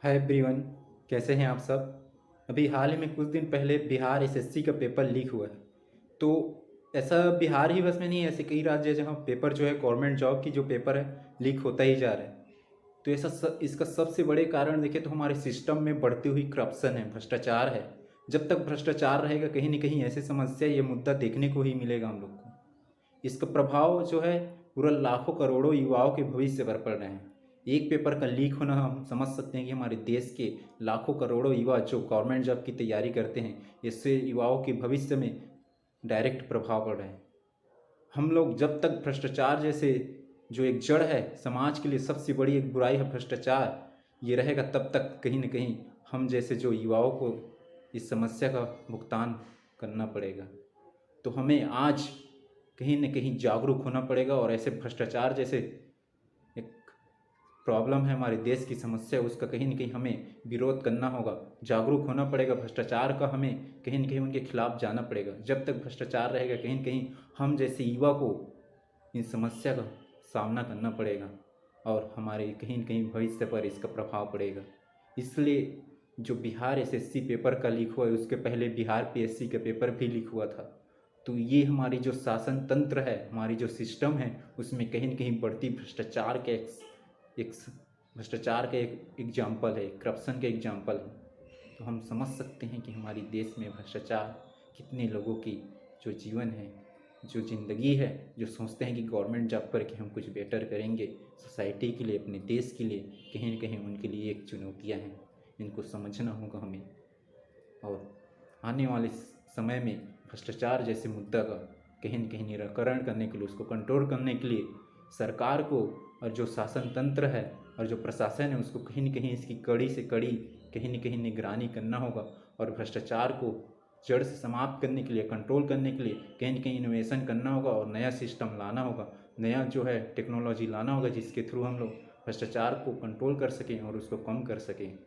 Hi everyone. कैसे हैं आप सब। अभी हाल ही में कुछ दिन पहले बिहार एसएससी का पेपर लीक हुआ है। तो ऐसा बिहार ही बस में नहीं है, ऐसे कई राज्य हैं जहाँ पेपर जो है गवर्नमेंट जॉब की जो पेपर है लीक होता ही जा रहा है। तो इसका सबसे बड़े कारण देखें तो हमारे सिस्टम में बढ़ती हुई करप्शन है, भ्रष्टाचार है। जब तक भ्रष्टाचार रहेगा कहीं ना कहीं ऐसी समस्या, ये मुद्दा देखने को ही मिलेगा हम लोग को। इसका प्रभाव जो है पूरा लाखों करोड़ों युवाओं के भविष्य पर पड़ रहे हैं। एक पेपर का लीक होना हम समझ सकते हैं कि हमारे देश के लाखों करोड़ों युवा जो गवर्नमेंट जॉब की तैयारी करते हैं, इससे युवाओं के भविष्य में डायरेक्ट प्रभाव पड़ रहे हैं। हम लोग जब तक भ्रष्टाचार जैसे जो एक जड़ है, समाज के लिए सबसे बड़ी एक बुराई है भ्रष्टाचार, ये रहेगा तब तक कहीं ना कहीं हम जैसे जो युवाओं को इस समस्या का भुगतान करना पड़ेगा। तो हमें आज कहीं न कहीं जागरूक होना पड़ेगा और ऐसे भ्रष्टाचार जैसे एक प्रॉब्लम है हमारे देश की समस्या, उसका कहीं न कहीं हमें विरोध करना होगा, जागरूक होना पड़ेगा। भ्रष्टाचार का हमें कहीं न कहीं उनके खिलाफ जाना पड़ेगा। जब तक भ्रष्टाचार रहेगा कहीं न कहीं हम जैसे युवा को इन समस्या का सामना करना पड़ेगा और हमारे कहीं न कहीं भविष्य पर इसका प्रभाव पड़ेगा। इसलिए जो बिहार एसएससी पेपर का लीक हुआ है, उसके पहले बिहार पीएससी का पेपर भी लीक हुआ था। तो ये हमारी जो शासन तंत्र है, हमारी जो सिस्टम है, उसमें कहीं न कहीं बढ़ती भ्रष्टाचार के एक भ्रष्टाचार का एक एग्जाम्पल है, करप्शन का एग्जाम्पल है। तो हम समझ सकते हैं कि हमारे देश में भ्रष्टाचार कितने लोगों की जो जीवन है, जो ज़िंदगी है, जो सोचते हैं कि गवर्नमेंट जॉब करके हम कुछ बेटर करेंगे सोसाइटी के लिए, अपने देश के लिए, कहीं न कहीं उनके लिए एक चुनौतियाँ हैं। इनको समझना होगा हमें। और आने वाले समय में भ्रष्टाचार जैसे मुद्दा का कहीं न कहीं निराकरण करने के लिए, उसको कंट्रोल करने के लिए सरकार को और जो शासन तंत्र है और जो प्रशासन है, उसको कहीं न कहीं इसकी कड़ी से कड़ी कहीं न कहीं निगरानी करना होगा और भ्रष्टाचार को जड़ से समाप्त करने के लिए, कंट्रोल करने के लिए कहीं न कहीं इनोवेशन करना होगा और नया सिस्टम लाना होगा, नया जो है टेक्नोलॉजी लाना होगा, जिसके थ्रू हम लोग भ्रष्टाचार को कंट्रोल कर सकें और उसको कम कर सकें।